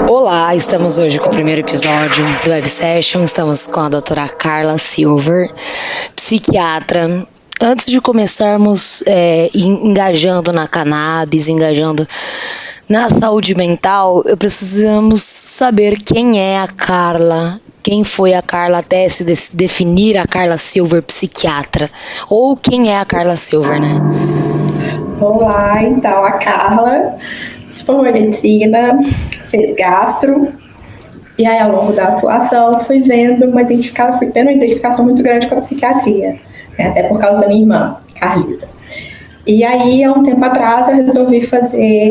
Olá, estamos hoje com o primeiro episódio do Web Session. Estamos com a doutora Carla Silver, psiquiatra. Antes de começarmos engajando na cannabis, engajando na saúde mental, precisamos saber quem é a Carla, quem foi a Carla até se definir a Carla Silver psiquiatra, ou quem é a Carla Silver, né? Olá, então, a Carla se formou em medicina, fez gastro, e aí ao longo da atuação fui tendo uma identificação muito grande com a psiquiatria, né, até por causa da minha irmã, Carlisa. E aí, há um tempo atrás, eu resolvi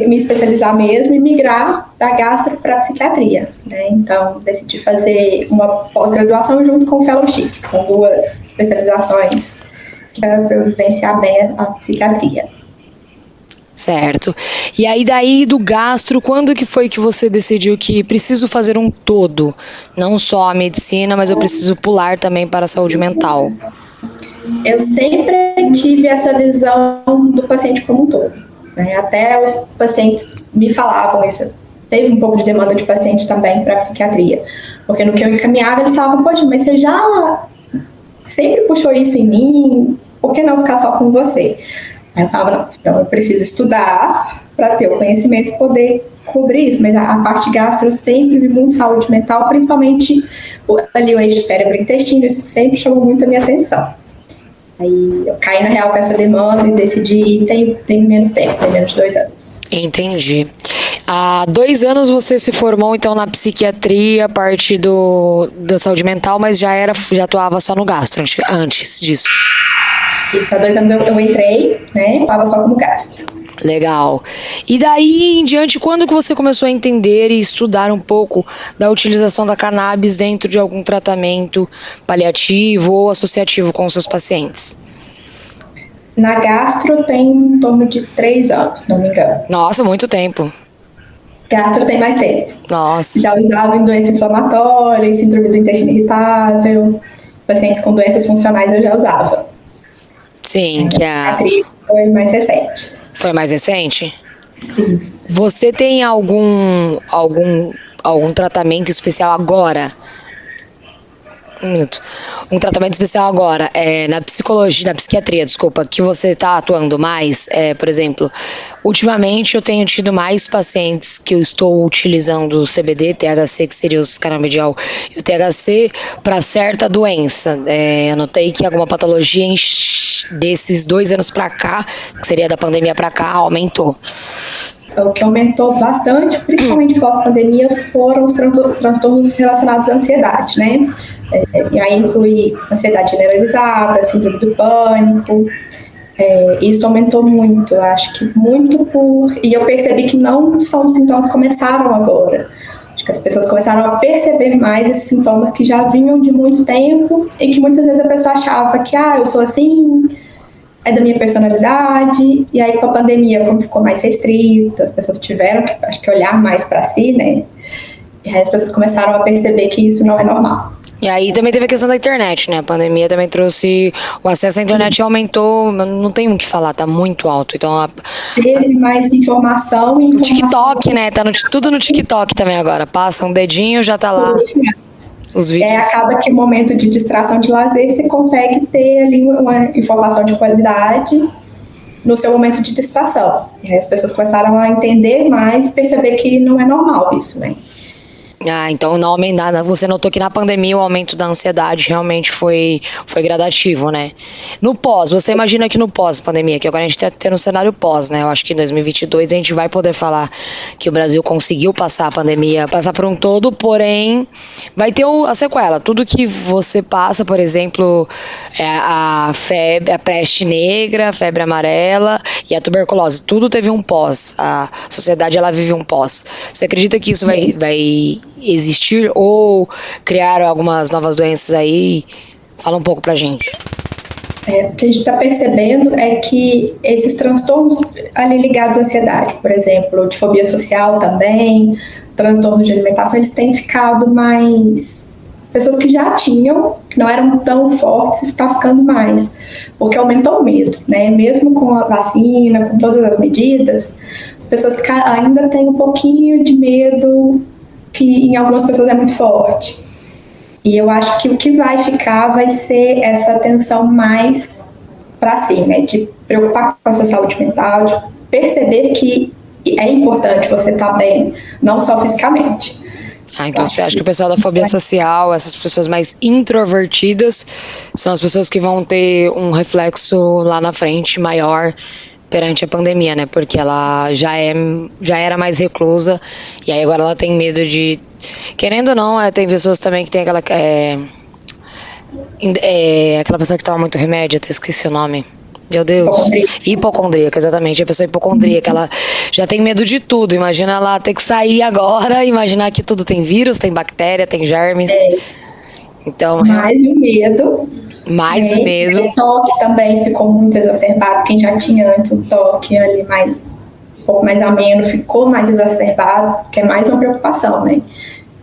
me especializar mesmo e migrar da gastro para a psiquiatria, né? Então, decidi fazer uma pós-graduação junto com o fellowship, que são duas especializações para eu vivenciar bem a psiquiatria. Certo. E aí daí do gastro, quando que foi que você decidiu que preciso fazer um todo? Não só a medicina, mas eu preciso pular também para a saúde mental. Eu sempre tive essa visão do paciente como um todo, né? Até os pacientes me falavam isso. Teve um pouco de demanda de paciente também para a psiquiatria. Porque no que eu encaminhava, eles falavam, poxa, mas você já sempre puxou isso em mim, por que não ficar só com você? Aí eu falava, não, então eu preciso estudar para ter o conhecimento e poder cobrir isso, mas a parte gastro eu sempre vi muito saúde mental, principalmente ali o eixo cérebro-intestino, isso sempre chamou muito a minha atenção. Aí eu caí na real com essa demanda e decidi ir, tem menos tempo, tem menos de 2 anos. Entendi. Há 2 anos você se formou então na psiquiatria, parte da saúde mental, mas já atuava só no gastro antes disso. Isso, há 2 anos eu entrei, né, atuava só como gastro. Legal. E daí em diante, quando que você começou a entender e estudar um pouco da utilização da cannabis dentro de algum tratamento paliativo ou associativo com os seus pacientes? Na gastro tem em torno de 3 anos, se não me engano. Nossa, muito tempo. Gastro tem mais tempo. Nossa. Já usava em doença inflamatória, síndrome do intestino irritável, pacientes com doenças funcionais eu já usava. Sim, que a psiquiatria foi mais recente. Foi mais recente? Isso. Você tem algum tratamento especial agora? Um tratamento especial agora, na psicologia, na psiquiatria, desculpa, que você está atuando mais? Por exemplo, ultimamente eu tenho tido mais pacientes que eu estou utilizando o CBD, THC, que seria os canabidiol, e o THC para certa doença. Eu notei que alguma patologia desses 2 anos para cá, que seria da pandemia para cá, aumentou. O que aumentou bastante, principalmente pós-pandemia, foram os transtornos relacionados à ansiedade, né? E aí inclui ansiedade generalizada, síndrome do pânico. Isso aumentou muito, eu acho que muito E eu percebi que não são sintomas que começaram agora. Acho que as pessoas começaram a perceber mais esses sintomas que já vinham de muito tempo e que muitas vezes a pessoa achava que, eu sou assim, é da minha personalidade. E aí com a pandemia, como ficou mais restrito, as pessoas tiveram que olhar mais para si, né? E aí as pessoas começaram a perceber que isso não é normal. E aí também teve a questão da internet, né? A pandemia também trouxe... O acesso à internet aumentou, não tem o que falar, tá muito alto. Então, teve mais informação e o TikTok, né? Tá tudo no TikTok também agora. Passa um dedinho, já tá lá os vídeos. Acaba que no momento de distração, de lazer, você consegue ter ali uma informação de qualidade no seu momento de distração. E aí as pessoas começaram a entender mais e perceber que não é normal isso, né? Então você notou que na pandemia o aumento da ansiedade realmente foi gradativo, né? No pós, você imagina que no pós-pandemia, que agora a gente tá tendo um cenário pós, né? Eu acho que em 2022 a gente vai poder falar que o Brasil conseguiu passar a pandemia, passar por um todo, porém vai ter a sequela. Tudo que você passa, por exemplo, a febre, a peste negra, a febre amarela e a tuberculose, tudo teve um pós. A sociedade, ela vive um pós. Você acredita que isso vai existir ou criar algumas novas doenças aí? Fala um pouco pra gente. O que a gente está percebendo é que esses transtornos ali ligados à ansiedade, por exemplo, de fobia social também, transtornos de alimentação, eles têm ficado mais... Pessoas que já tinham, que não eram tão fortes, está ficando mais, porque aumentou o medo, né? Mesmo com a vacina, com todas as medidas, as pessoas ainda têm um pouquinho de medo que em algumas pessoas é muito forte. E eu acho que o que vai ficar vai ser essa atenção mais para si, né? De preocupar com a sua saúde mental, de perceber que é importante você estar bem, não só fisicamente. Então você acha que o pessoal da fobia social, essas pessoas mais introvertidas, são as pessoas que vão ter um reflexo lá na frente maior perante a pandemia, né? Porque ela já era mais reclusa e aí agora ela tem medo de... Querendo ou não, tem pessoas também que tem aquela... aquela pessoa que toma muito remédio, até esqueci o nome. Meu Deus. Hipocondríaca, exatamente. A pessoa hipocondríaca, ela já tem medo de tudo. Imagina ela ter que sair agora, imaginar que tudo tem vírus, tem bactéria, tem germes. Então, mais o medo. Mais o medo. O toque também ficou muito exacerbado. Quem já tinha antes um toque ali um pouco mais ameno, ficou mais exacerbado, que é mais uma preocupação, né?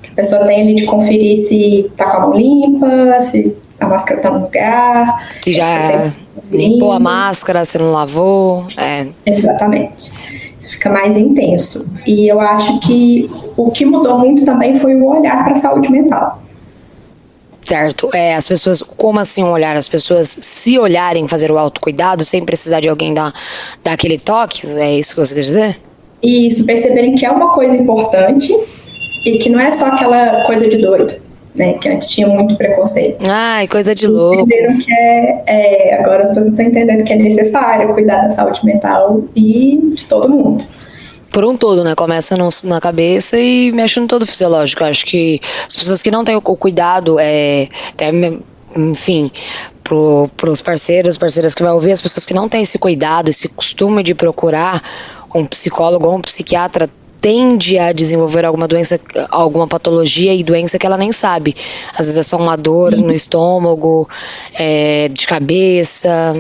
Que a pessoa tem ali de conferir se tá com a mão limpa, se a máscara tá no lugar. Se já limpou a máscara, se não lavou. Exatamente. Isso fica mais intenso. E eu acho que o que mudou muito também foi o olhar para a saúde mental. Certo. As pessoas, como assim um olhar? As pessoas se olharem, fazer o autocuidado sem precisar de alguém dar aquele toque? É isso que você quer dizer? Isso, perceberem que é uma coisa importante e que não é só aquela coisa de doido, né? Que antes tinha muito preconceito. Ai, coisa de louco. Entenderam que agora as pessoas estão entendendo que é necessário cuidar da saúde mental e de todo mundo. Por um todo, né? Começa na cabeça e mexe no todo fisiológico. Eu acho que as pessoas que não têm o cuidado, até, enfim, pros parceiras que vai ouvir, as pessoas que não têm esse cuidado, esse costume de procurar um psicólogo ou um psiquiatra, tende a desenvolver alguma doença, alguma patologia e doença que ela nem sabe. Às vezes é só uma dor no estômago, de cabeça,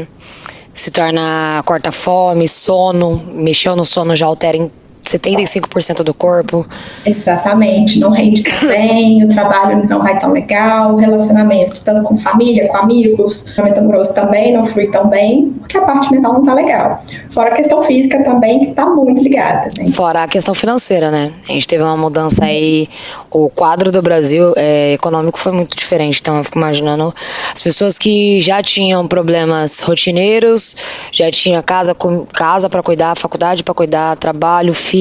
se torna corta fome, sono, mexeu no sono já altera em 75% do corpo. Exatamente, não rende tão bem, o trabalho não vai tão legal, o relacionamento, tanto com família, com amigos, o relacionamento amoroso também não flui tão bem, porque a parte mental não tá legal. Fora a questão física também, que tá muito ligada, né? Fora a questão financeira, né? A gente teve uma mudança aí, o quadro do Brasil econômico foi muito diferente, então eu fico imaginando as pessoas que já tinham problemas rotineiros, já tinha casa para cuidar, faculdade para cuidar, trabalho, filho,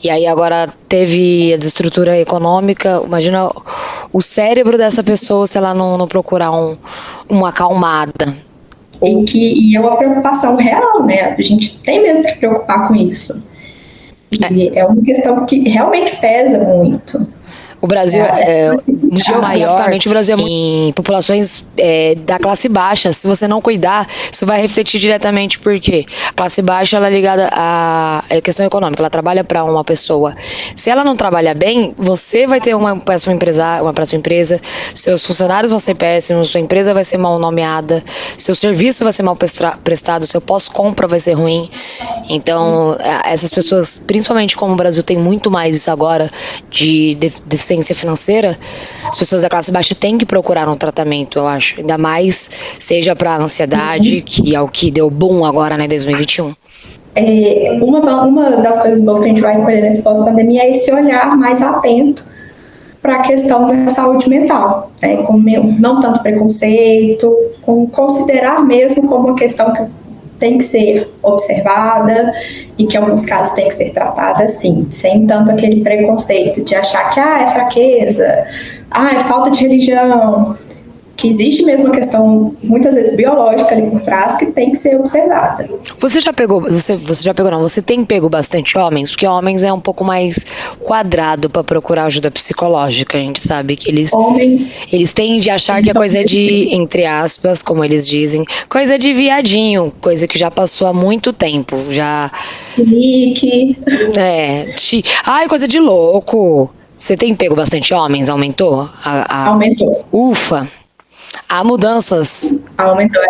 e aí agora teve a desestrutura econômica. Imagina o cérebro dessa pessoa se ela não procurar uma acalmada. E é uma preocupação real, né? A gente tem mesmo que preocupar com isso. E é uma questão que realmente pesa muito. O Brasil geograficamente o Brasil é em populações da classe baixa. Se você não cuidar, isso vai refletir diretamente, porque a classe baixa ela é ligada à questão econômica, ela trabalha para uma pessoa. Se ela não trabalha bem, você vai ter uma péssima empresa, seus funcionários vão ser péssimos, sua empresa vai ser mal nomeada, seu serviço vai ser mal prestado, seu pós-compra vai ser ruim. Então, essas pessoas, principalmente como o Brasil tem muito mais isso agora de deficiência financeira, as pessoas da classe baixa têm que procurar um tratamento, eu acho. Ainda mais seja para ansiedade, que é o que deu boom agora, né, 2021. Uma das coisas boas que a gente vai colher nesse pós-pandemia é esse olhar mais atento para a questão da saúde mental, né, com não tanto preconceito, com considerar mesmo como uma questão que tem que ser observada e que em alguns casos tem que ser tratada assim, sem tanto aquele preconceito de achar que é fraqueza, é falta de religião, que existe mesmo uma questão muitas vezes biológica ali por trás que tem que ser observada. Você tem pego bastante homens? Porque homens é um pouco mais quadrado para procurar ajuda psicológica. A gente sabe que eles tendem a achar que é coisa de, entre aspas, como eles dizem, coisa de viadinho, coisa que já passou há muito tempo, já... Nick. Coisa de louco. Você tem pego bastante homens? Aumentou? Aumentou. Ufa. Há mudanças. Aumentou.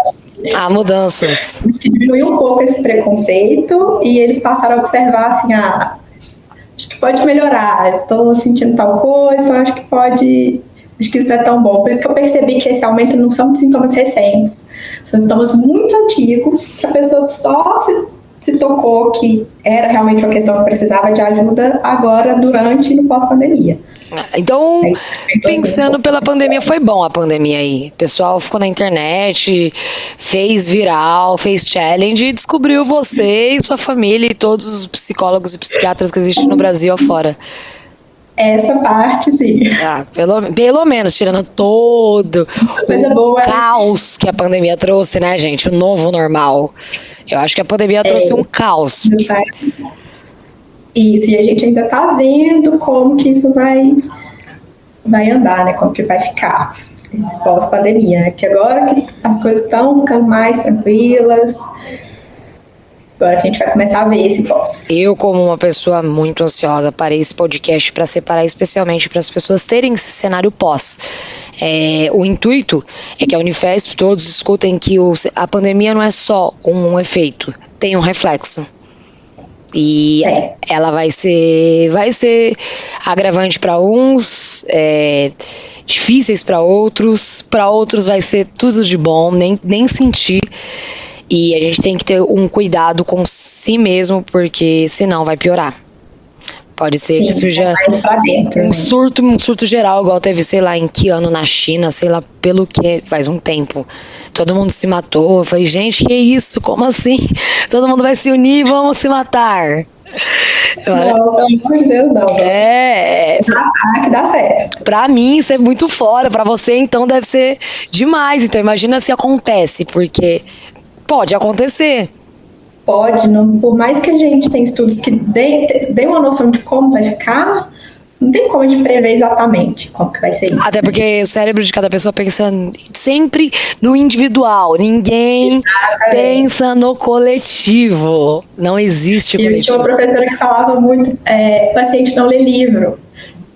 Há mudanças. Acho que diminuiu um pouco esse preconceito e eles passaram a observar assim, acho que pode melhorar, eu tô sentindo tal coisa, então acho que isso não é tão bom. Por isso que eu percebi que esse aumento não são sintomas recentes, são sintomas muito antigos, que a pessoa só se se tocou que era realmente uma questão que precisava de ajuda agora, durante e no pós-pandemia. Então, pensando pela pandemia, foi bom a pandemia aí. O pessoal ficou na internet, fez viral, fez challenge e descobriu você e sua família e todos os psicólogos e psiquiatras que existem no Brasil afora. Essa parte, sim. Pelo menos, tirando todo o caos que a pandemia trouxe, né, gente? O novo normal. Eu acho que a pandemia trouxe um caos. Isso, e a gente ainda tá vendo como que isso vai andar, né? Como que vai ficar esse pós-pandemia, né? Que agora que as coisas estão ficando mais tranquilas, agora que a gente vai começar a ver esse pós. Eu, como uma pessoa muito ansiosa, parei esse podcast para separar especialmente para as pessoas terem esse cenário pós. O intuito é que a Unifesp todos escutem que a pandemia não é só um efeito, tem um reflexo. E ela vai ser agravante para uns, difíceis para outros vai ser tudo de bom, nem sentir. E a gente tem que ter um cuidado com si mesmo, porque senão vai piorar. Pode ser que surja um surto geral, igual teve, sei lá, em que ano na China, sei lá, pelo que, faz um tempo. Todo mundo se matou. Eu falei, gente, que isso? Como assim? Todo mundo vai se unir e vamos se matar. Não, pelo amor de Deus, não. Que dá certo. Pra mim, isso é muito fora. Pra você, então, deve ser demais. Então, imagina se acontece, porque pode acontecer. Pode, não, por mais que a gente tenha estudos que deem uma noção de como vai ficar, não tem como a gente prever exatamente como que vai ser isso. Até porque o cérebro de cada pessoa pensa sempre no individual, ninguém pensa no coletivo. Não existe coletivo. E tinha uma professora que falava muito, o paciente não lê livro.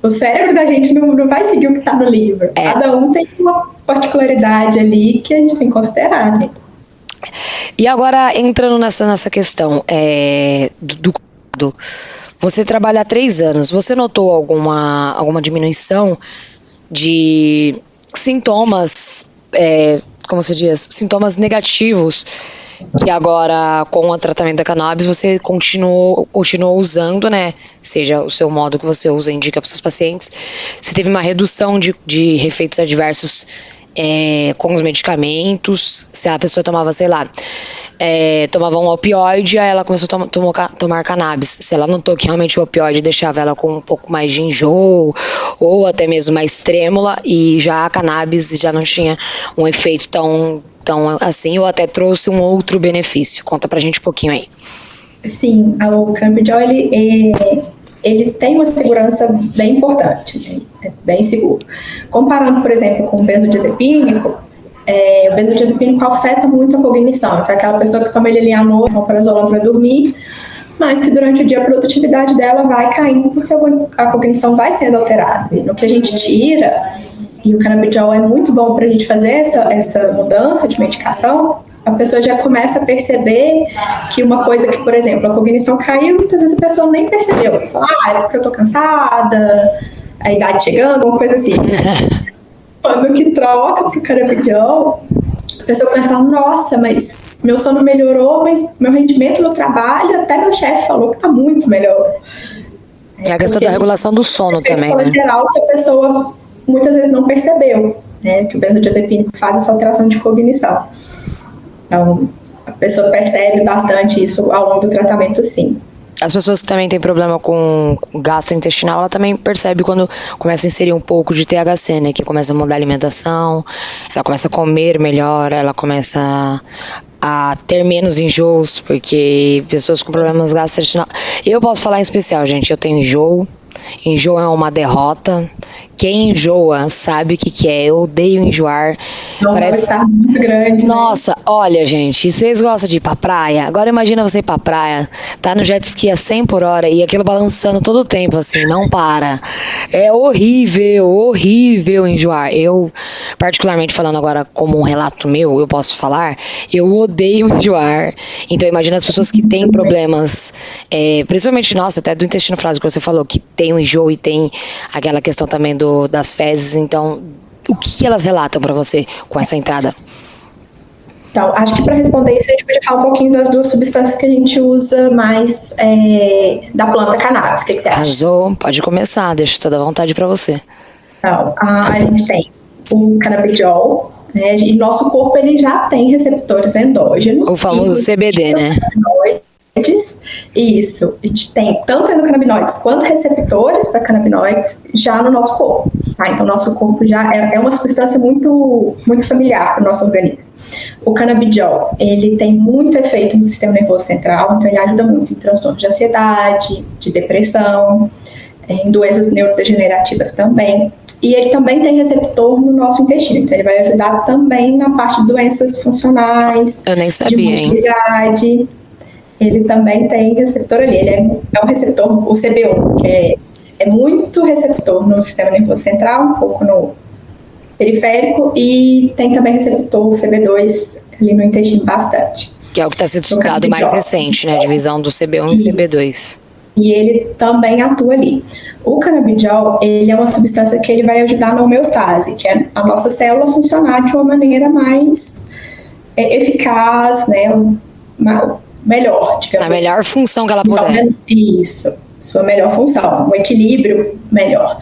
O cérebro da gente não vai seguir o que está no livro. Cada um tem uma particularidade ali que a gente tem que considerar, né? E agora, entrando nessa questão do cuidado, você trabalha há 3 anos, você notou alguma diminuição de sintomas, como se diz, sintomas negativos, que agora, com o tratamento da cannabis, você continuou usando, né? Seja o seu modo que você usa, indica para os seus pacientes. Você teve uma redução de efeitos adversos com os medicamentos. Se a pessoa tomava, sei lá, tomava um opioide, aí ela começou a tomar cannabis. Se ela notou que realmente o opioide deixava ela com um pouco mais de enjoo, ou até mesmo mais trêmula, e já a cannabis já não tinha um efeito tão assim, ou até trouxe um outro benefício. Conta pra gente um pouquinho aí. Sim, o cannabidiol, ele tem uma segurança bem importante, né? É bem seguro. Comparando, por exemplo, com o benzodiazepínico, o benzodiazepínico afeta muito a cognição. Então, aquela pessoa que toma ele ali à noite, toma prazolão para dormir, mas que durante o dia a produtividade dela vai caindo porque a cognição vai sendo alterada. E no que a gente tira, e o cannabidiol é muito bom para a gente fazer essa mudança de medicação, a pessoa já começa a perceber que uma coisa que, por exemplo, a cognição caiu, muitas vezes a pessoa nem percebeu. Fala, é porque eu tô cansada, a idade chegando, alguma coisa assim. Quando que troca pro cannabidiol, a pessoa começa a falar, nossa, mas meu sono melhorou, mas meu rendimento no trabalho, até meu chefe falou que tá muito melhor. É a questão da regulação do sono também, né? Lateral que a pessoa muitas vezes não percebeu, né? Que o benzodiazepínico faz essa alteração de cognição. Então, a pessoa percebe bastante isso ao longo do tratamento, sim. As pessoas que também têm problema com gastrointestinal, ela também percebe quando começa a inserir um pouco de THC, né? Que começa a mudar a alimentação, ela começa a comer melhor, ela começa a ter menos enjoos, porque pessoas com problemas gastrointestinais... Eu posso falar em especial, gente, eu tenho enjoo. Enjoo é uma derrota. Quem enjoa sabe o que é. Eu odeio enjoar. Parece muito grande. Nossa, né? Olha, gente, vocês gostam de ir pra praia? Agora imagina você ir pra praia, tá no jet ski a 100 por hora e aquilo balançando todo o tempo, assim, não para. É horrível, horrível enjoar. Eu, particularmente falando agora como um relato meu, eu posso falar, eu odeio enjoar. Então imagina as pessoas que têm problemas, principalmente, nossa, até do intestino frágil que você falou, que tem o enjoo e tem aquela questão também das fezes. Então, o que elas relatam pra você com essa entrada? Então, acho que para responder isso, a gente pode falar um pouquinho das duas substâncias que a gente usa mais da planta cannabis. O que você acha? Arrasou, pode começar, deixo toda a vontade para você. Então, a gente tem o canabidiol, né? E nosso corpo ele já tem receptores endógenos. O famoso CBD, né? Isso, a gente tem tanto endocannabinoides quanto receptores para canabinoides já no nosso corpo. Tá? Então, nosso corpo já é uma substância muito, muito familiar para o nosso organismo. O canabidiol, ele tem muito efeito no sistema nervoso central, então ele ajuda muito em transtornos de ansiedade, de depressão, em doenças neurodegenerativas também. E ele também tem receptor no nosso intestino, então ele vai ajudar também na parte de doenças funcionais, eu nem sabia, de motilidade. Ele também tem receptor ali, ele é um receptor, o CB1, que é muito receptor no sistema nervoso central, um pouco no periférico, e tem também receptor CB2 ali no intestino bastante. Que é o que está sendo estudado mais recente, né? A divisão do CB1 e CB2. E ele também atua ali. O canabidiol, ele é uma substância que ele vai ajudar na homeostase, que é a nossa célula funcionar de uma maneira mais eficaz, né? Melhor, digamos. Na melhor função que ela puder. Isso, sua melhor função, um equilíbrio melhor.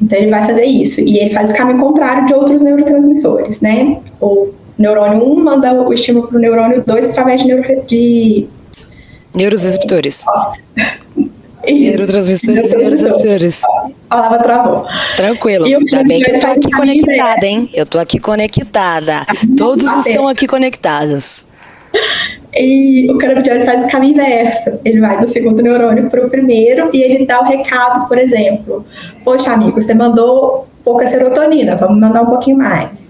Então ele vai fazer isso, e ele faz o caminho contrário de outros neurotransmissores, né? O neurônio 1 manda o estímulo para o neurônio 2 através de neuroreceptores. Nossa. Neurotransmissores e neuroreceptores. A palavra travou. Tranquilo, ainda bem que eu tô aqui conectada, hein? Eu tô aqui conectada. Todos estão aqui conectados. E o canabidiol faz o caminho inverso. Ele vai do segundo neurônio para o primeiro e ele dá o recado, por exemplo: poxa, amigo, você mandou pouca serotonina, vamos mandar um pouquinho mais.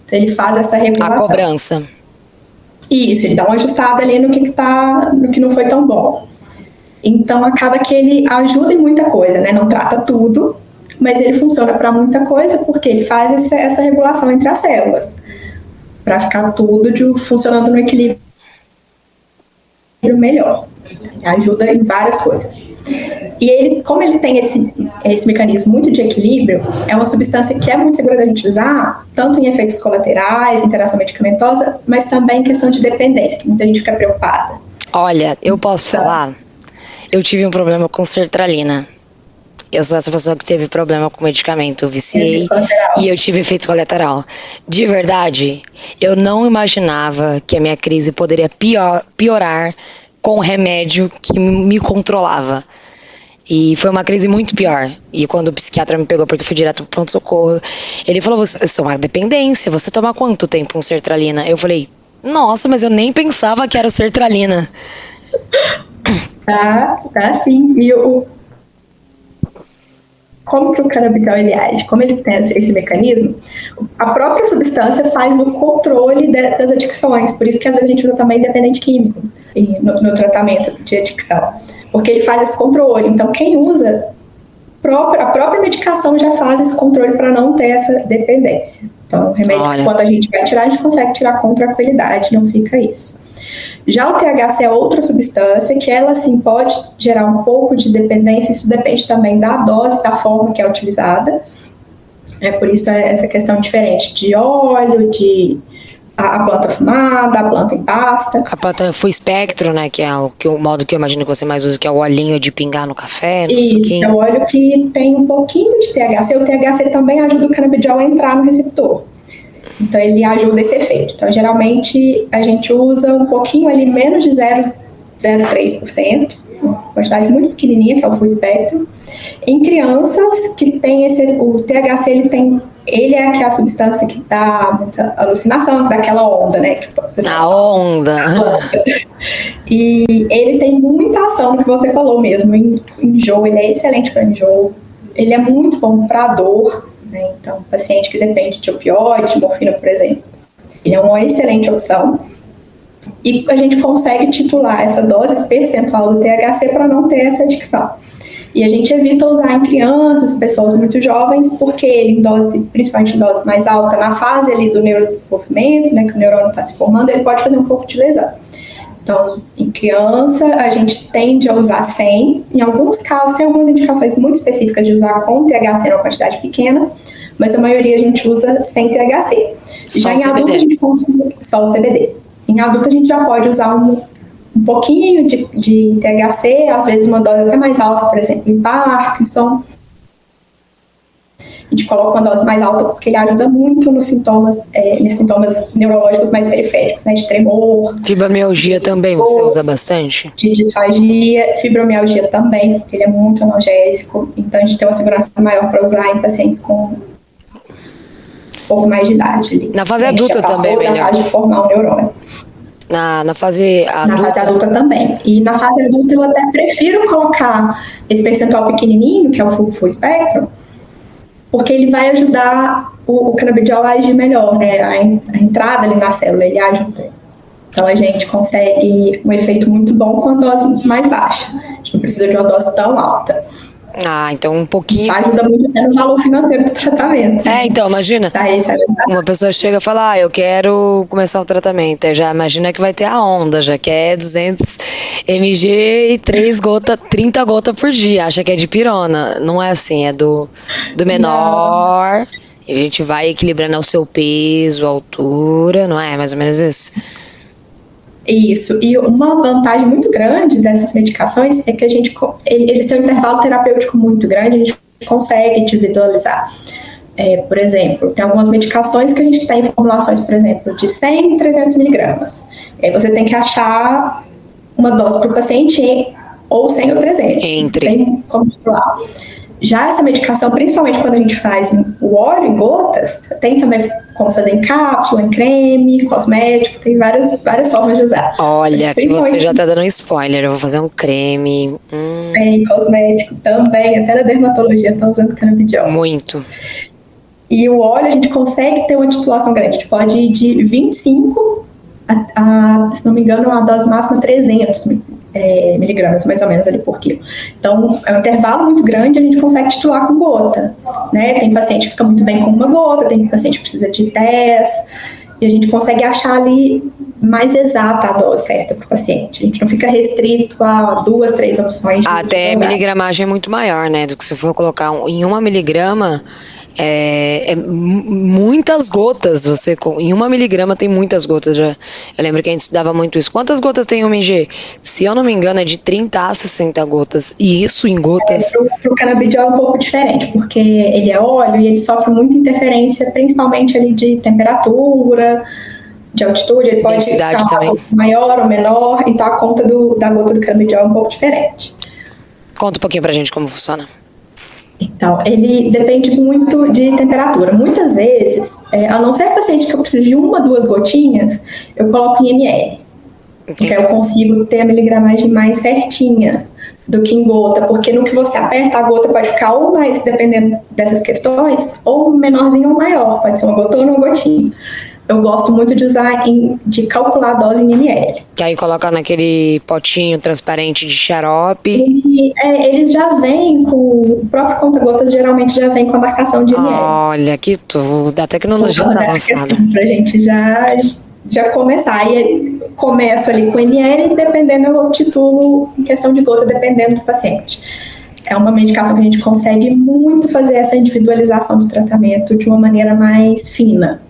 Então ele faz essa regulação. A cobrança. Isso, ele dá uma ajustada ali no que não foi tão bom. Então acaba que ele ajuda em muita coisa, né? Não trata tudo, mas ele funciona para muita coisa porque ele faz essa regulação entre as células, para ficar tudo funcionando no equilíbrio melhor. Ele ajuda em várias coisas. E ele, como ele tem esse mecanismo muito de equilíbrio, é uma substância que é muito segura da gente usar, tanto em efeitos colaterais, interação medicamentosa, mas também em questão de dependência, que muita gente fica preocupada. Olha, eu posso falar, eu tive um problema com sertralina. Eu sou essa pessoa que teve problema com medicamento, eu viciei e eu tive efeito colateral. De verdade, eu não imaginava que a minha crise poderia piorar com o remédio que me controlava. E foi uma crise muito pior. E quando o psiquiatra me pegou, porque eu fui direto pro pronto-socorro, ele falou: isso é uma dependência, você toma quanto tempo com sertralina? Eu falei: nossa, mas eu nem pensava que era o sertralina. Tá sim. E como que o canabidiol ele age? Como ele tem esse mecanismo, a própria substância faz o controle das adicções, por isso que às vezes a gente usa também dependente químico no tratamento de adicção, porque ele faz esse controle. Então quem usa, a própria medicação já faz esse controle para não ter essa dependência. Então o remédio, quando a gente vai tirar, a gente consegue tirar com tranquilidade, não fica isso. Já o THC é outra substância que ela sim pode gerar um pouco de dependência, isso depende também da dose, da forma que é utilizada. Por isso essa questão diferente de óleo, de a planta fumada, a planta em pasta. A planta full espectro, né, que é o modo que eu imagino que você mais usa, que é o olhinho de pingar no café. Isso, é o óleo que tem um pouquinho de THC. O THC também ajuda o canabidiol a entrar no receptor. Então ele ajuda esse efeito. Então geralmente a gente usa um pouquinho ali, menos de 0,03%, uma quantidade muito pequenininha, que é o full espectro. Em crianças que tem o THC, ele é aquela substância que dá muita alucinação, que dá aquela onda, né? A onda. E ele tem muita ação no que você falou mesmo, em enjoo, ele é excelente para enjoo, ele é muito bom para dor. Então, paciente que depende de opioide, morfina, por exemplo, ele é uma excelente opção. E a gente consegue titular essa dose percentual do THC para não ter essa adicção. E a gente evita usar em crianças, pessoas muito jovens, porque ele, principalmente em dose mais alta, na fase ali do neurodesenvolvimento, né, que o neurônio está se formando, ele pode fazer um pouco de lesão. Então, em criança, a gente tende a usar 100. Em alguns casos, tem algumas indicações muito específicas de usar com THC numa quantidade pequena, mas a maioria a gente usa sem THC. Já em adulto, a gente consegue só o CBD. Em adulto a gente já pode usar um pouquinho de THC, às vezes uma dose até mais alta, por exemplo, em Parkinson. A gente coloca uma dose mais alta porque ele ajuda muito nos sintomas neurológicos mais periféricos, né, de tremor. Fibromialgia também você usa bastante? De disfagia, fibromialgia também, porque ele é muito analgésico, então a gente tem uma segurança maior para usar em pacientes com um pouco mais de idade. Ali. Na fase adulta também é melhor? Na fase de formar o neurônio. Na fase adulta? Na fase adulta também. E na fase adulta eu até prefiro colocar esse percentual pequenininho, que é o full spectrum, porque ele vai ajudar o canabidiol a agir melhor, né? A entrada ali na célula, ele ajuda. Então a gente consegue um efeito muito bom com a dose mais baixa. A gente não precisa de uma dose tão alta. Ah, então um pouquinho... Isso ajuda muito até no valor financeiro do tratamento. É, então, imagina, uma pessoa chega e fala, eu quero começar o tratamento, aí já imagina que vai ter a onda, já quer 200 mg e 30 gotas por dia, acha que é de pirona. Não é assim, é do menor, não. E a gente vai equilibrando ao seu peso, altura, não é mais ou menos isso? Isso, e uma vantagem muito grande dessas medicações é que eles têm um intervalo terapêutico muito grande, a gente consegue individualizar. Por exemplo, tem algumas medicações que a gente tem formulações, por exemplo, de 100 e 300 miligramas. Aí você tem que achar uma dose para o paciente ou 100 ou 300. Tem como estipular. Já essa medicação, principalmente quando a gente faz o óleo em gotas, tem também como fazer em cápsula, em creme, cosmético, tem várias formas de usar. Olha, que você já tá dando um spoiler, eu vou fazer um creme. Tem cosmético também, até na dermatologia estão usando canabidiol. Muito. E o óleo a gente consegue ter uma titulação grande, a gente pode ir de 25 se não me engano, a dose máxima 300 miligramas, mais ou menos, ali por quilo. Então, é um intervalo muito grande, a gente consegue titular com gota, né? Tem paciente que fica muito bem com uma gota, tem paciente que precisa de 10, e a gente consegue achar ali mais exata a dose certa para o paciente. A gente não fica restrito a 2, 3 opções. Até a miligramagem é muito maior, né? Do que se for colocar em 1 miligrama, muitas gotas. Em 1 miligrama tem muitas gotas. Eu lembro que a gente estudava muito isso. Quantas gotas tem 1 mg? Se eu não me engano, é de 30 a 60 gotas. E isso em gotas... Pro canabidiol é um pouco diferente, porque ele é óleo e ele sofre muita interferência, principalmente ali de temperatura, de altitude, ele pode ficar também maior ou menor, então a conta da gota do canabidiol é um pouco diferente. Conta um pouquinho pra gente como funciona. Então, ele depende muito de temperatura. Muitas vezes, a não ser paciente que eu preciso de 1, 2 gotinhas, eu coloco em ml. Porque aí eu consigo ter a miligramagem mais certinha do que em gota, porque no que você aperta, a gota pode ficar ou mais, dependendo dessas questões, ou menorzinho ou maior, pode ser uma gotona ou uma gotinha. Eu gosto muito de usar, de calcular a dose em ml. Que aí coloca naquele potinho transparente de xarope. Eles já vêm com... O próprio conta-gotas geralmente já vem com a marcação de ml. Olha, que tudo. A tecnologia está avançada. Pra gente já começar. Aí começo ali com ml, dependendo, eu titulo em questão de gota, dependendo do paciente. É uma medicação que a gente consegue muito fazer essa individualização do tratamento de uma maneira mais fina.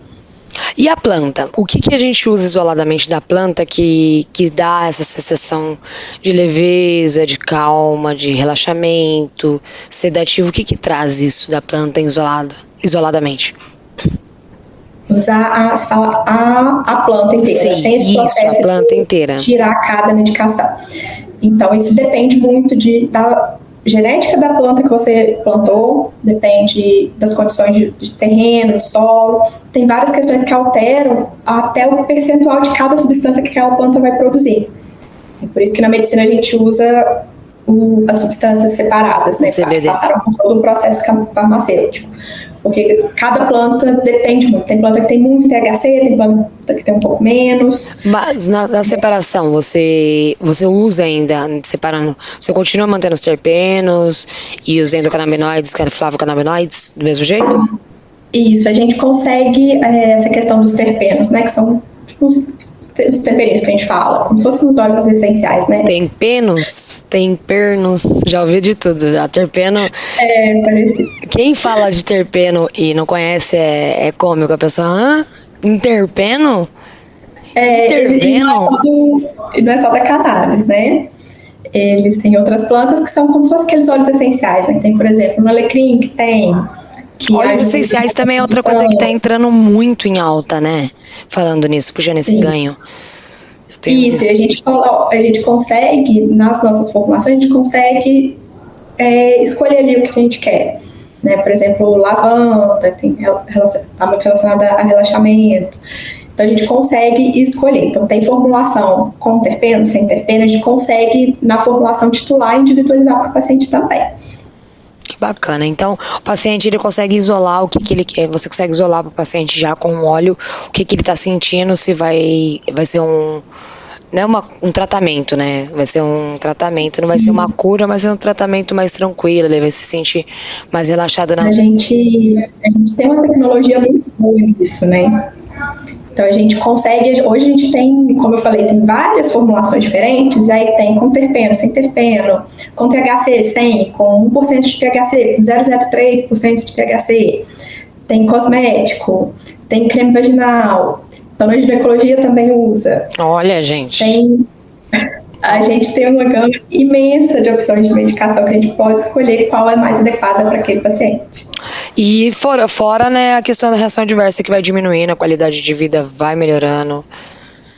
E a planta? O que a gente usa isoladamente da planta que dá essa sensação de leveza, de calma, de relaxamento, sedativo? O que traz isso da planta isoladamente? Usar a planta inteira. Sim, sem esse processo a planta inteira. Tirar cada medicação. Então, isso depende muito da genética da planta que você plantou, depende das condições de terreno, de solo. Tem várias questões que alteram até o percentual de cada substância que aquela planta vai produzir. É por isso que na medicina a gente usa as substâncias separadas, né? Passaram por todo o processo farmacêutico. Porque cada planta depende muito. Tem planta que tem muito THC, tem planta que tem um pouco menos. Mas na separação, você usa ainda, separando, você continua mantendo os terpenos e os endocannabinoides, flavocannabinoides, do mesmo jeito? Isso, a gente consegue essa questão dos terpenos, né, que são tipo, os temperinhos que a gente fala, como se fossem os óleos essenciais, né? Tempenos, já ouvi de tudo, já terpeno. Parecido. Quem fala de terpeno e não conhece é cômico, a pessoa, interpeno? Ele não é só da cannabis, né? Eles têm outras plantas que são como se fossem aqueles óleos essenciais, né? Tem, por exemplo, no alecrim que tem. Óleos essenciais também é outra coisa que está entrando muito em alta, né? Falando nisso, puxando esse ganho. Isso, e a gente consegue, nas nossas formulações, a gente consegue escolher ali o que a gente quer. Né? Por exemplo, lavanda, está muito relacionada a relaxamento. Então, a gente consegue escolher. Então, tem formulação com terpeno, sem terpeno, a gente consegue, na formulação titular, individualizar para o paciente também. Que bacana. Então, o paciente ele consegue isolar o que ele quer. Você consegue isolar para o paciente já com o óleo o que ele está sentindo, se vai ser não é um tratamento, né? Vai ser um tratamento, não vai ser uma cura, mas é um tratamento mais tranquilo, ele vai se sentir mais relaxado. A gente tem uma tecnologia muito boa nisso, né? Então a gente consegue, hoje a gente tem, como eu falei, tem várias formulações diferentes, aí tem com terpeno, sem terpeno, com THC 100, com 1% de THC, com 0,03% de THC, tem cosmético, tem creme vaginal. Então, na ginecologia também usa. Olha, gente. A gente tem uma gama imensa de opções de medicação que a gente pode escolher qual é mais adequada para aquele paciente. E fora, né, a questão da reação adversa que vai diminuindo, a qualidade de vida vai melhorando.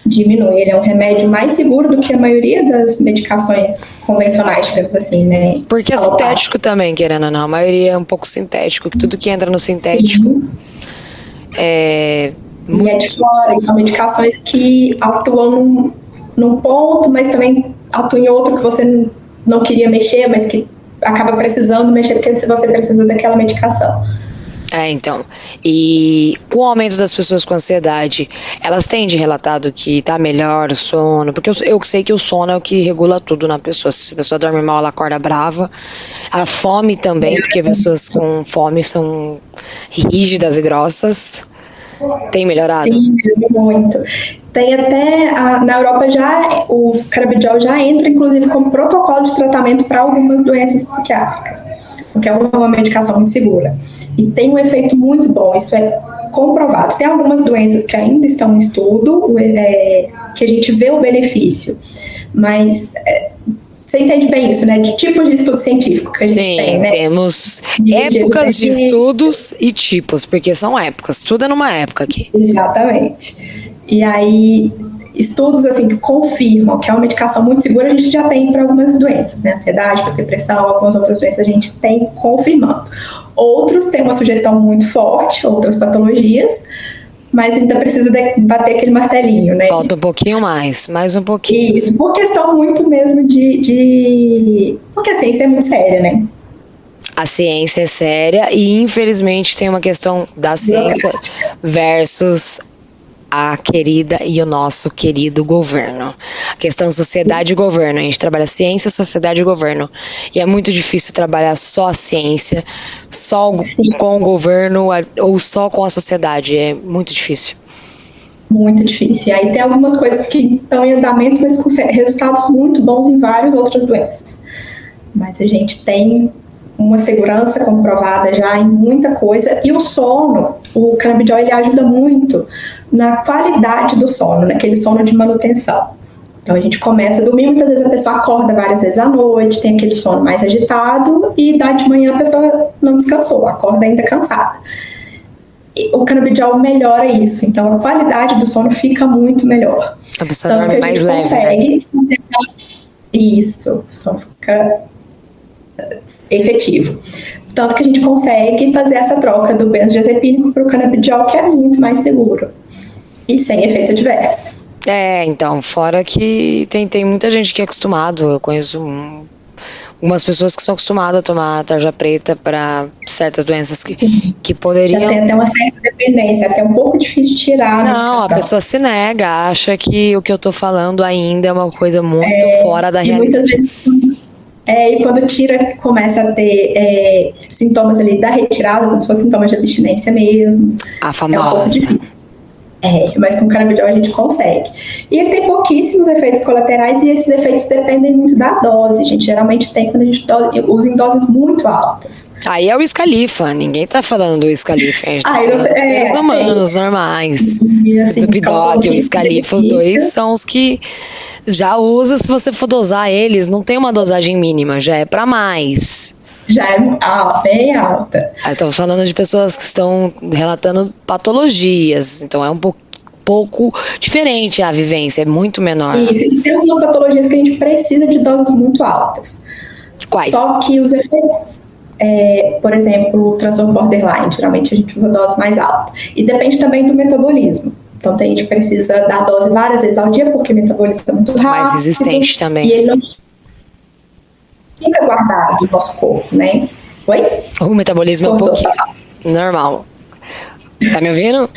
Diminui, ele é um remédio mais seguro do que a maioria das medicações convencionais, digamos assim, né? Porque é sintético também, querendo ou não. A maioria é um pouco sintético, que tudo que entra no sintético é... E é de fora, e são medicações que atuam num ponto, mas também atuam em outro que você não queria mexer, mas que acaba precisando mexer porque você precisa daquela medicação. Então, e com o aumento das pessoas com ansiedade, elas têm relatado que tá melhor o sono, porque eu sei que o sono é o que regula tudo na pessoa. Se a pessoa dorme mal, ela acorda brava. A fome também, porque pessoas com fome são rígidas e grossas. Tem melhorado? Sim, muito. Tem até, na Europa o canabidiol já entra, inclusive, como protocolo de tratamento para algumas doenças psiquiátricas, porque é uma medicação muito segura. E tem um efeito muito bom, isso é comprovado. Tem algumas doenças que ainda estão em estudo, que a gente vê o benefício, mas... Você entende bem isso, né? De tipos de estudo científico que a gente tem, né? Temos épocas de estudos e tipos, porque são épocas, tudo é numa época aqui. Exatamente. E aí, estudos assim que confirmam que é uma medicação muito segura, a gente já tem para algumas doenças, né? Ansiedade, para depressão, algumas outras doenças a gente tem confirmando. Outros têm uma sugestão muito forte, outras patologias, mas ainda precisa bater aquele martelinho, né? Falta um pouquinho mais um pouquinho. Isso, por questão muito mesmo porque a ciência é muito séria, né? A ciência é séria e, infelizmente, tem uma questão da ciência versus a querida e o nosso querido governo. A questão sociedade e governo. A gente trabalha ciência, sociedade e governo. E é muito difícil trabalhar só a ciência, só com o governo ou só com a sociedade. É muito difícil. Muito difícil. E aí tem algumas coisas que estão em andamento, mas com resultados muito bons em várias outras doenças. Mas a gente tem uma segurança comprovada já em muita coisa. E o sono, o canabidiol, ele ajuda muito na qualidade do sono, naquele sono de manutenção. Então a gente começa a dormir, muitas vezes a pessoa acorda várias vezes à noite, tem aquele sono mais agitado e de manhã a pessoa não descansou, acorda ainda cansada. E o canabidiol melhora isso, então a qualidade do sono fica muito melhor. A pessoa dorme mais leve, né? Isso, o sono fica efetivo. Tanto que a gente consegue fazer essa troca do benzodiazepínico para o canabidiol, que é muito mais seguro e sem efeito adverso. Então, fora que tem muita gente que é acostumado, eu conheço algumas pessoas que são acostumadas a tomar tarja preta para certas doenças que poderiam... Já tem até uma certa dependência, até um pouco difícil de tirar. Não, a pessoa se nega, acha que o que eu tô falando ainda é uma coisa muito fora da realidade. Muitas vezes, e quando tira, começa a ter sintomas ali da retirada, como se fossem sintomas de abstinência mesmo. A famosa. Mas com o canabidiol a gente consegue. E ele tem pouquíssimos efeitos colaterais e esses efeitos dependem muito da dose. A gente geralmente tem quando a gente usa em doses muito altas. Aí é o Scalifa, ninguém tá falando do Scalifa, a gente tá falando de seres humanos normais. Snoop Dogg e o Scalifa, os dois são os que já usa, se você for dosar eles, não tem uma dosagem mínima, já é pra mais. Já é bem alta. Estamos falando de pessoas que estão relatando patologias, então é um pouco diferente a vivência, é muito menor. Isso, e tem algumas patologias que a gente precisa de doses muito altas. Quais? Só que os efeitos, por exemplo, o transtorno borderline, geralmente a gente usa dose mais alta. E depende também do metabolismo. Então, a gente precisa dar dose várias vezes ao dia, porque o metabolismo é muito rápido. Mais resistente também. E ele não fica guardado no nosso corpo, né? Oi? O metabolismo é um pouquinho normal. Tá me ouvindo?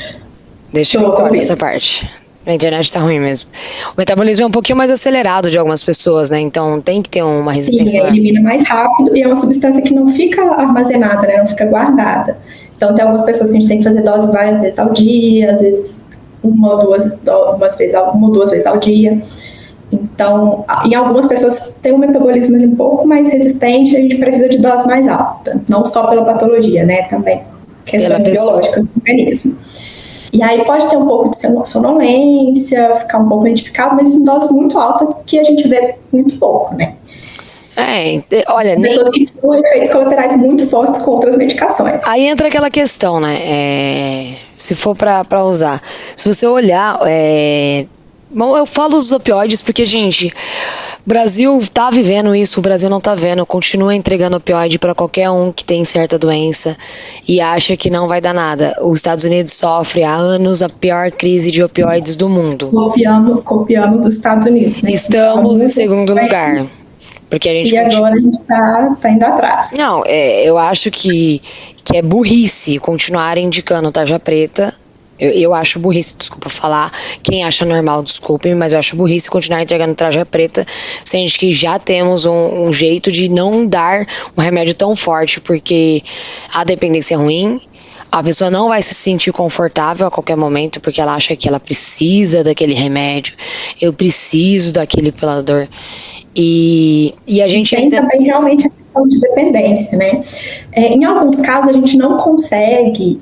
Deixa eu cortar essa parte. A internet tá ruim mesmo. O metabolismo é um pouquinho mais acelerado de algumas pessoas, né? Então tem que ter uma resistência. Sim, elimina mais rápido e é uma substância que não fica armazenada, né? Não fica guardada. Então tem algumas pessoas que a gente tem que fazer dose várias vezes ao dia, às vezes uma ou duas vezes ao dia. Então, em algumas pessoas tem um metabolismo um pouco mais resistente, a gente precisa de dose mais alta. Não só pela patologia, né? Também questões biológicas do organismo. E aí pode ter um pouco de sonolência, ficar um pouco identificado, mas em doses muito altas que a gente vê muito pouco, né? Olha, pessoas que têm efeitos colaterais muito fortes com outras medicações. Aí entra aquela questão, né? Se for pra usar, se você olhar, bom, eu falo dos opioides porque, gente, o Brasil tá vivendo isso, o Brasil não tá vendo, continua entregando opioide para qualquer um que tem certa doença e acha que não vai dar nada. Os Estados Unidos sofre há anos a pior crise de opioides do mundo. Copiamos dos Estados Unidos, né? Estamos em segundo lugar. Porque a gente agora a gente tá indo atrás. Não, eu acho que é burrice continuar indicando tarja preta. Eu acho burrice, desculpa falar. Quem acha normal, desculpe, mas eu acho burrice continuar entregando tarja preta, sendo que já temos um jeito de não dar um remédio tão forte, porque a dependência é ruim. A pessoa não vai se sentir confortável a qualquer momento, porque ela acha que ela precisa daquele remédio. Eu preciso daquele pelador. E a gente tem também realmente a questão de dependência, né? Em alguns casos a gente não consegue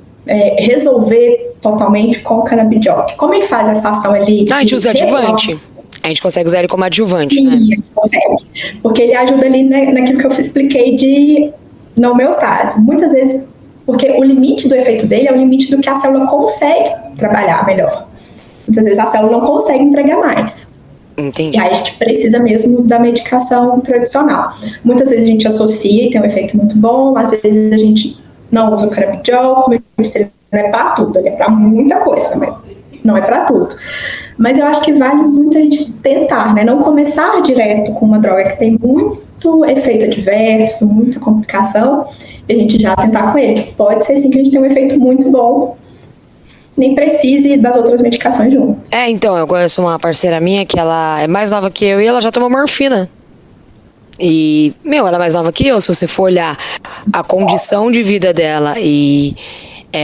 resolver totalmente com o canabidiol. Como ele faz essa ação ali? A gente usa adjuvante. A gente consegue usar ele como adjuvante, sim, né? A gente consegue. Porque ele ajuda ali naquilo que eu expliquei na homeostase. Muitas vezes, porque o limite do efeito dele é o limite do que a célula consegue trabalhar melhor. Muitas vezes a célula não consegue entregar mais. Entendi. E aí a gente precisa mesmo da medicação tradicional. Muitas vezes a gente associa e tem um efeito muito bom, às vezes a gente não usa o canabidiol, como eu disse, ele não é para tudo, ele é para muita coisa, mas não é para tudo. Mas eu acho que vale muito a gente tentar, né? Não começar direto com uma droga que tem muito efeito adverso, muita complicação, e a gente já tentar com ele, que pode ser sim que a gente tenha um efeito muito bom, nem precise das outras medicações junto. Então, eu conheço uma parceira minha que ela é mais nova que eu e ela já tomou morfina. E, ela é mais nova que eu, se você for olhar a condição de vida dela e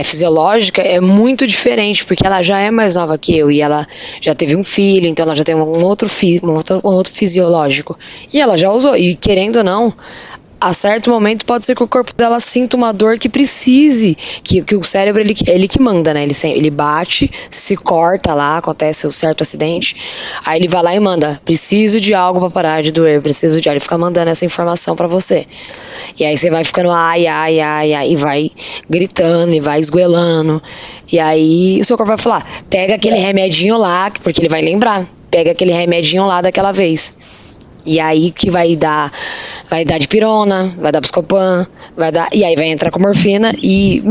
fisiológica, é muito diferente, porque ela já é mais nova que eu e ela já teve um filho, então ela já tem um outro fisiológico. E ela já usou, e querendo ou não, a certo momento pode ser que o corpo dela sinta uma dor que precise, que o cérebro, ele que manda, né? Ele bate, se corta lá, acontece um certo acidente, aí ele vai lá e manda, preciso de algo pra parar de doer, preciso de algo, ele fica mandando essa informação pra você. E aí você vai ficando ai, e vai gritando, e vai esgoelando, e aí o seu corpo vai falar, pega aquele remedinho lá, porque ele vai lembrar, pega aquele remedinho lá daquela vez. E aí que vai dar dipirona, vai dar Buscopan, e aí vai entrar com morfina e,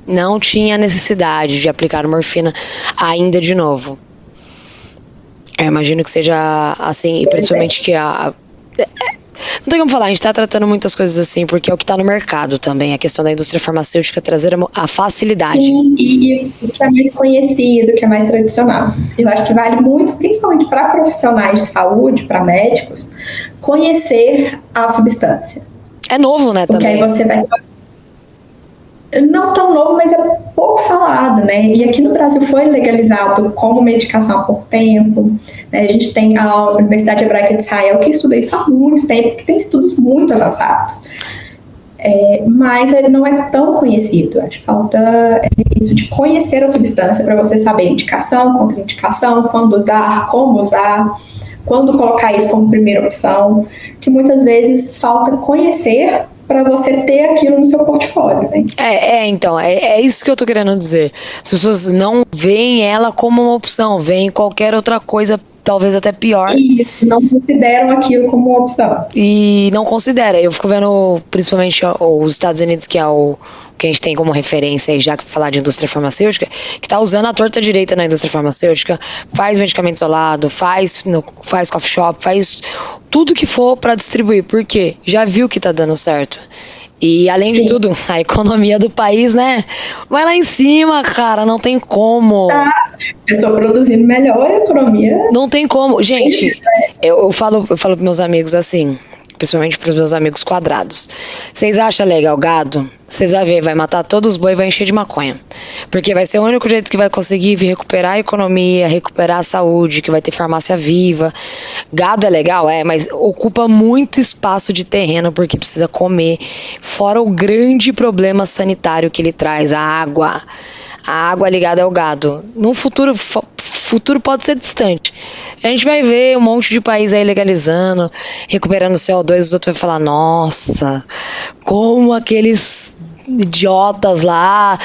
não tinha necessidade de aplicar morfina ainda de novo. Eu imagino que seja assim, e principalmente que não tem como falar, a gente tá tratando muitas coisas assim, porque é o que tá no mercado também, a questão da indústria farmacêutica trazer a facilidade. E o que é mais conhecido, o que é mais tradicional. Eu acho que vale muito, principalmente para profissionais de saúde, para médicos, conhecer a substância. É novo, né, porque também. Porque aí você vai... Não tão novo, mas é pouco pouco falado, né? E aqui no Brasil foi legalizado como medicação há pouco tempo, né? A gente tem a Universidade Hebraica de Israel que estuda isso há muito tempo, que tem estudos muito avançados. Mas ele não é tão conhecido. Acho que falta isso de conhecer a substância para você saber indicação, contraindicação, quando usar, como usar, quando colocar isso como primeira opção, que muitas vezes falta conhecer para você ter aquilo no seu portfólio, né? Então, é isso que eu tô querendo dizer. As pessoas não veem ela como uma opção, veem qualquer outra coisa, talvez até pior. Isso, não consideram aquilo como uma opção. E não considera. Eu fico vendo, principalmente, os Estados Unidos, que é o que a gente tem como referência, já que falar de indústria farmacêutica, que tá usando a torta direita na indústria farmacêutica, faz medicamento isolado, faz coffee shop, faz tudo que for para distribuir. Por quê? Já viu que tá dando certo. E, além de tudo, a economia do país, né? Vai lá em cima, cara, não tem como. Eu estou produzindo melhor a economia. Não tem como. Gente, eu falo pros meus amigos assim, principalmente pros meus amigos quadrados. Vocês acham legal gado? Vocês vão ver, vai matar todos os boi e vai encher de maconha. Porque vai ser o único jeito que vai conseguir recuperar a economia, recuperar a saúde, que vai ter farmácia viva. Gado é legal, mas ocupa muito espaço de terreno porque precisa comer. Fora o grande problema sanitário que ele traz, a água. A água ligada ao gado. No futuro pode ser distante. A gente vai ver um monte de país aí legalizando, recuperando CO2, os outros vão falar, nossa, como aqueles idiotas lá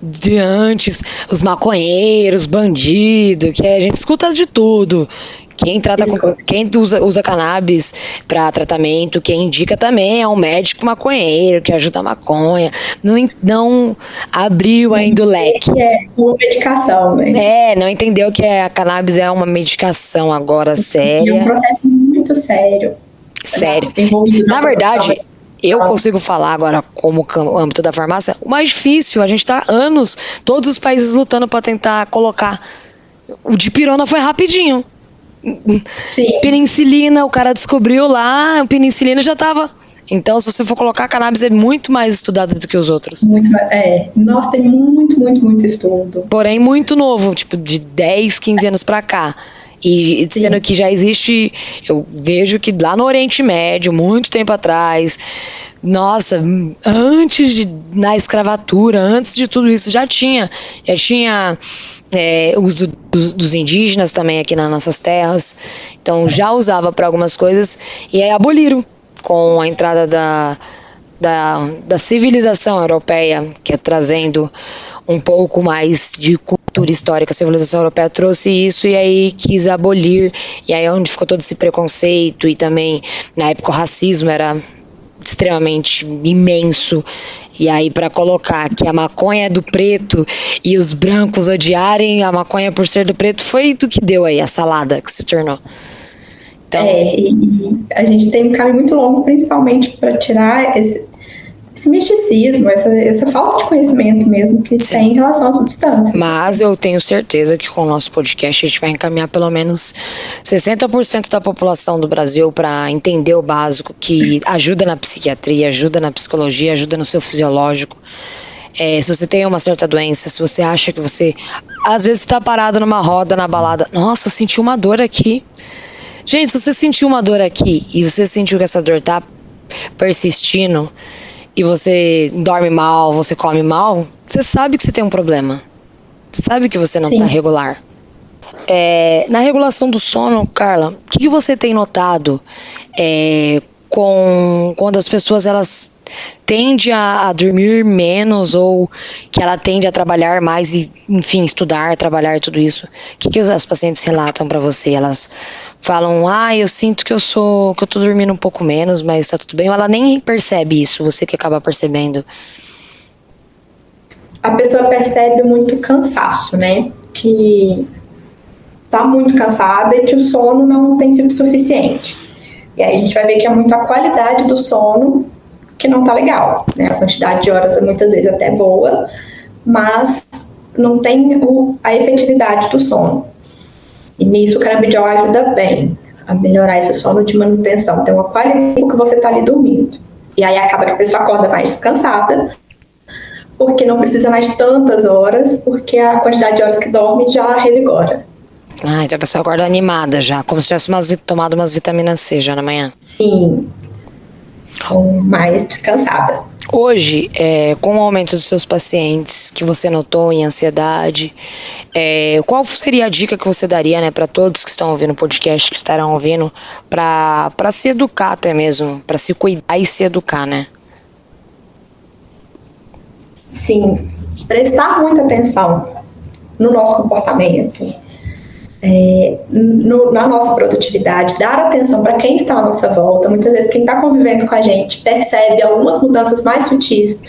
de antes, os maconheiros, bandidos, que a gente escuta de tudo. Quem usa cannabis para tratamento, quem indica também é um médico maconheiro que ajuda a maconha. Não abriu ainda o leque. É uma medicação, né? Não entendeu que a cannabis é uma medicação agora séria. É um processo muito sério. Sério. Na verdade, eu consigo falar agora como âmbito da farmácia, o mais difícil, a gente tá anos, todos os países lutando para tentar colocar. O dipirona foi rapidinho. Sim. Penicilina, o cara descobriu lá, a penicilina já tava. Então, se você for colocar, a cannabis é muito mais estudada do que os outros. Nossa, tem muito estudo. Porém, muito novo, tipo, de 10, 15 anos pra cá. E sendo que já existe, eu vejo que lá no Oriente Médio, muito tempo atrás, nossa, na escravatura, antes de tudo isso, já tinha uso dos indígenas também aqui nas nossas terras, então já usava para algumas coisas, e aí aboliram com a entrada da civilização europeia, que é trazendo um pouco mais de cultura histórica. A civilização europeia trouxe isso e aí quis abolir, e aí é onde ficou todo esse preconceito, e também na época o racismo era extremamente imenso, e aí para colocar que a maconha é do preto e os brancos odiarem a maconha por ser do preto, foi do que deu aí a salada que se tornou. Então, e a gente tem um caminho muito longo, principalmente para tirar esse misticismo, essa falta de conhecimento mesmo que tem em relação à substância. Mas eu tenho certeza que com o nosso podcast a gente vai encaminhar pelo menos 60% da população do Brasil para entender o básico, que ajuda na psiquiatria, ajuda na psicologia, ajuda no seu fisiológico. Se você tem uma certa doença, se você acha que você às vezes está parado numa roda, na balada, nossa, senti uma dor aqui. Gente, se você sentiu uma dor aqui e você sentiu que essa dor tá persistindo, e você dorme mal, você come mal, você sabe que você tem um problema. Você sabe que você não está regular. Na regulação do sono, Carla, o que você tem notado quando as pessoas elas tendem a dormir menos, ou que ela tende a trabalhar mais e, enfim, estudar, trabalhar, tudo isso? O que as pacientes relatam para você? Elas falam, eu sinto que eu tô dormindo um pouco menos, mas tá tudo bem. Ou ela nem percebe isso, você que acaba percebendo? A pessoa percebe muito cansaço, né? Que tá muito cansada e que o sono não tem sido suficiente. E aí a gente vai ver que é muito a qualidade do sono que não tá legal, né? A quantidade de horas é muitas vezes até boa, mas não tem a efetividade do sono. E nisso o canabidiol ajuda bem a melhorar esse sono de manutenção. Tem uma qualidade que você tá ali dormindo. E aí acaba que a pessoa acorda mais descansada, porque não precisa mais de tantas horas, porque a quantidade de horas que dorme já revigora. Ah, então a pessoa acorda animada já, como se tivesse tomado umas vitaminas C já na manhã. Sim, mais descansada. Hoje, com o aumento dos seus pacientes que você notou em ansiedade, qual seria a dica que você daria, né, para todos que estão ouvindo o podcast, que estarão ouvindo, para se educar até mesmo, para se cuidar e se educar, né? Sim, prestar muita atenção no nosso comportamento, na nossa produtividade, dar atenção para quem está à nossa volta. Muitas vezes quem está convivendo com a gente percebe algumas mudanças mais sutis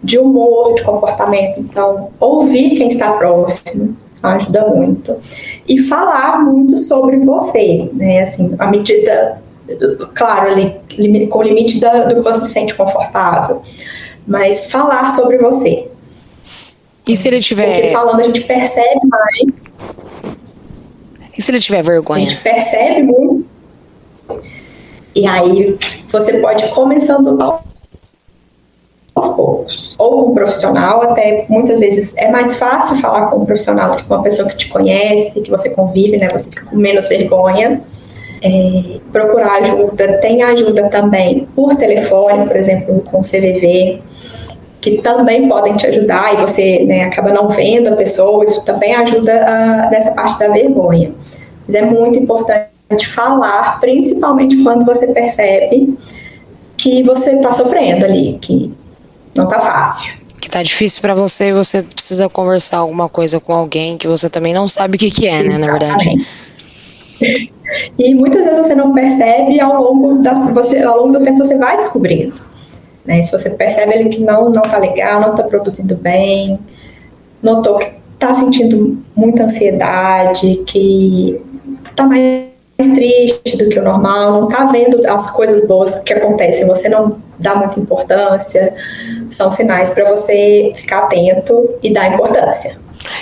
de humor, de comportamento. Então, ouvir quem está próximo ajuda muito. E falar muito sobre você, né? Assim, à medida, claro, com o limite do que você se sente confortável, mas falar sobre você. E se ele tiver... Porque falando a gente percebe mais. E se ele tiver vergonha? A gente percebe muito. E aí você pode ir começando aos poucos. Ou com um profissional, até muitas vezes é mais fácil falar com um profissional do que com uma pessoa que te conhece, que você convive, né? Você fica com menos vergonha. Procurar ajuda. Tem ajuda também por telefone, por exemplo, com o CVV, que também podem te ajudar, e você, né, acaba não vendo a pessoa. Isso também ajuda nessa parte da vergonha. Mas é muito importante falar, principalmente quando você percebe que você está sofrendo ali, que não está fácil. Que tá difícil para você e você precisa conversar alguma coisa com alguém que você também não sabe o que é, né, na verdade. E muitas vezes você não percebe, e ao longo do tempo você vai descobrindo. Né? Se você percebe ele que não tá legal, não tá produzindo bem, notou que tá sentindo muita ansiedade, que tá mais triste do que o normal, não tá vendo as coisas boas que acontecem, você não dá muita importância, são sinais para você ficar atento e dar importância.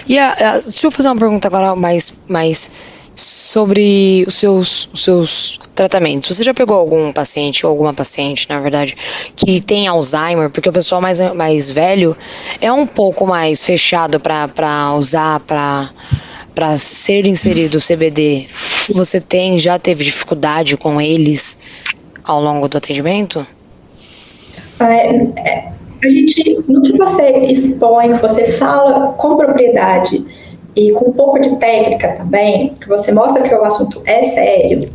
E deixa eu fazer uma pergunta agora mais sobre os seus tratamentos. Você já pegou algum paciente, ou alguma paciente, na verdade, que tem Alzheimer? Porque o pessoal mais velho é um pouco mais fechado para usar, para ser inserido o CBD. Você já teve dificuldade com eles ao longo do atendimento? A gente, no que você expõe, que você fala com propriedade e com um pouco de técnica também, que você mostra que o assunto é sério,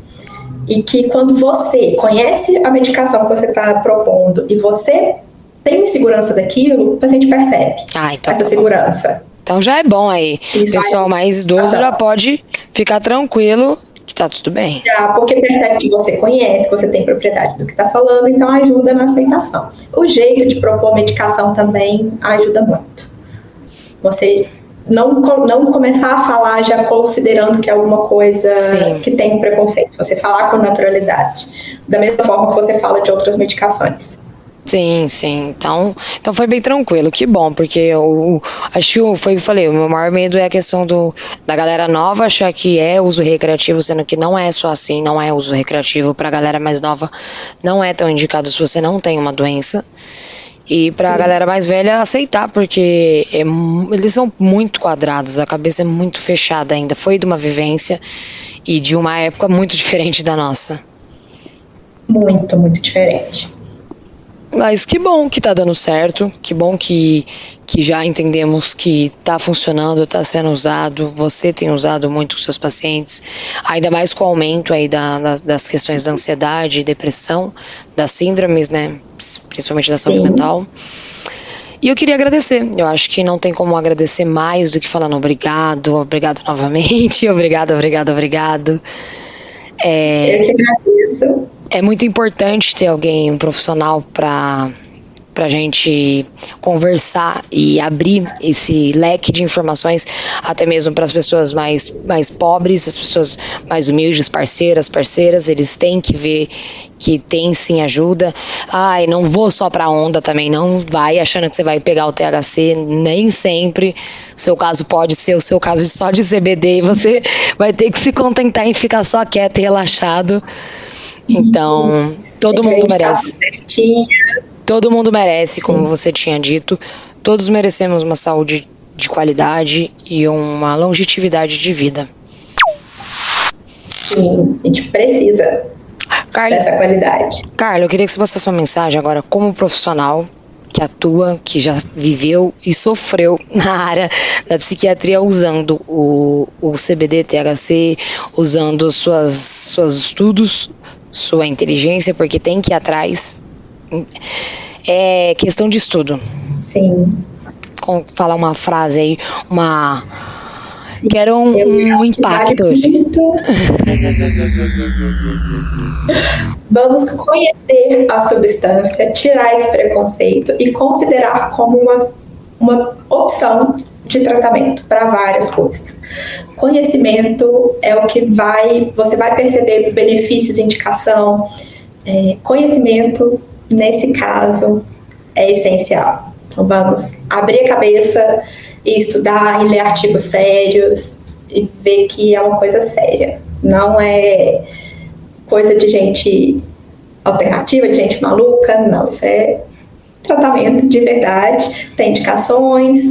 e que quando você conhece a medicação que você está propondo e você tem segurança daquilo, o paciente percebe então essa segurança. Então já é bom aí. O pessoal mais idoso já pode ficar tranquilo que tá tudo bem. Já, porque percebe que você conhece, que você tem propriedade do que está falando, então ajuda na aceitação. O jeito de propor medicação também ajuda muito. Você não começar a falar já considerando que é alguma coisa que tem um preconceito. Você falar com naturalidade. Da mesma forma que você fala de outras medicações. Sim. Então foi bem tranquilo, que bom, porque acho que foi o que eu falei, o meu maior medo é a questão da galera nova achar que é uso recreativo, sendo que não é só assim, não é uso recreativo. Pra galera mais nova não é tão indicado se você não tem uma doença. E pra galera mais velha aceitar, porque eles são muito quadrados, a cabeça é muito fechada ainda. Foi de uma vivência e de uma época muito diferente da nossa. Muito, muito diferente. Mas que bom que tá dando certo, que bom que já entendemos que tá funcionando, tá sendo usado. Você tem usado muito com seus pacientes, ainda mais com o aumento aí das questões da ansiedade, depressão, das síndromes, né, principalmente da saúde mental. E eu queria agradecer, eu acho que não tem como agradecer mais do que falando obrigado novamente, obrigado. Eu que agradeço. É muito importante ter alguém, um profissional, pra gente conversar e abrir esse leque de informações, até mesmo para as pessoas mais pobres, as pessoas mais humildes, parceiras, eles têm que ver que tem sim ajuda. Não vou só pra onda também, não vai achando que você vai pegar o THC, nem sempre. Seu caso pode ser o seu caso só de CBD e você vai ter que se contentar em ficar só quieto e relaxado. Então, todo mundo merece. Todo mundo merece, como você tinha dito, todos merecemos uma saúde de qualidade e uma longevidade de vida. Sim, a gente precisa dessa qualidade. Carla, eu queria que você passasse sua mensagem agora como profissional que atua, que já viveu e sofreu na área da psiquiatria usando o CBD, THC, usando seus estudos, sua inteligência, porque tem que ir atrás. É questão de estudo. Sim. Falar uma frase aí, quero um impacto hoje. Vamos conhecer a substância, tirar esse preconceito e considerar como uma opção de tratamento para várias coisas. Conhecimento é o que você vai perceber benefícios, indicação. Conhecimento, nesse caso, é essencial. Então vamos abrir a cabeça e estudar, e ler artigos sérios e ver que é uma coisa séria. Não é coisa de gente alternativa, de gente maluca, não. Isso é tratamento de verdade, tem indicações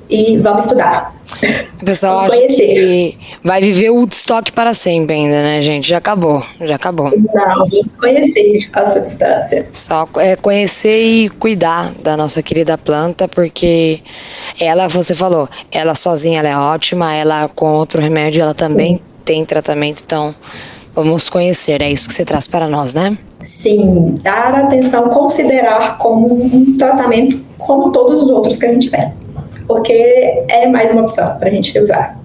e vamos estudar. O pessoal acha que vai viver o Woodstock para sempre ainda, né, gente? Já acabou. Não, vamos conhecer a substância. Só conhecer e cuidar da nossa querida planta, porque ela, você falou, ela sozinha ela é ótima, ela com outro remédio ela também tem tratamento, então vamos conhecer, é isso que você traz para nós, né? Sim, dar atenção, considerar como um tratamento como todos os outros que a gente tem. Porque é mais uma opção para a gente usar.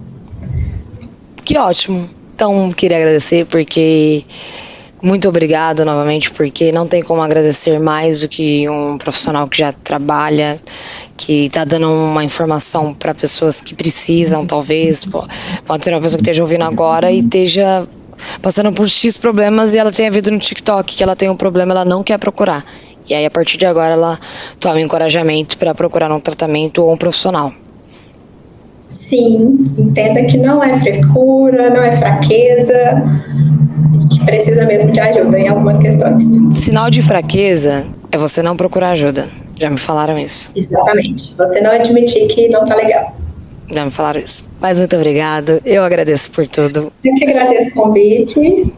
Que ótimo. Então, queria agradecer porque... Muito obrigado novamente, porque não tem como agradecer mais do que um profissional que já trabalha, que está dando uma informação para pessoas que precisam, talvez. Pode ser uma pessoa que esteja ouvindo agora e esteja passando por X problemas e ela tenha visto no TikTok que ela tem um problema, ela não quer procurar. E aí, a partir de agora, ela toma encorajamento para procurar um tratamento ou um profissional. Sim, entenda que não é frescura, não é fraqueza, a gente precisa mesmo de ajuda em algumas questões. Sinal de fraqueza é você não procurar ajuda, já me falaram isso. Exatamente, você não admitir que não tá legal. Já me falaram isso. Mas muito obrigado, eu agradeço por tudo. Eu que agradeço o convite.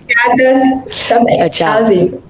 Obrigada também. Tchau, tchau. Tchauzinho.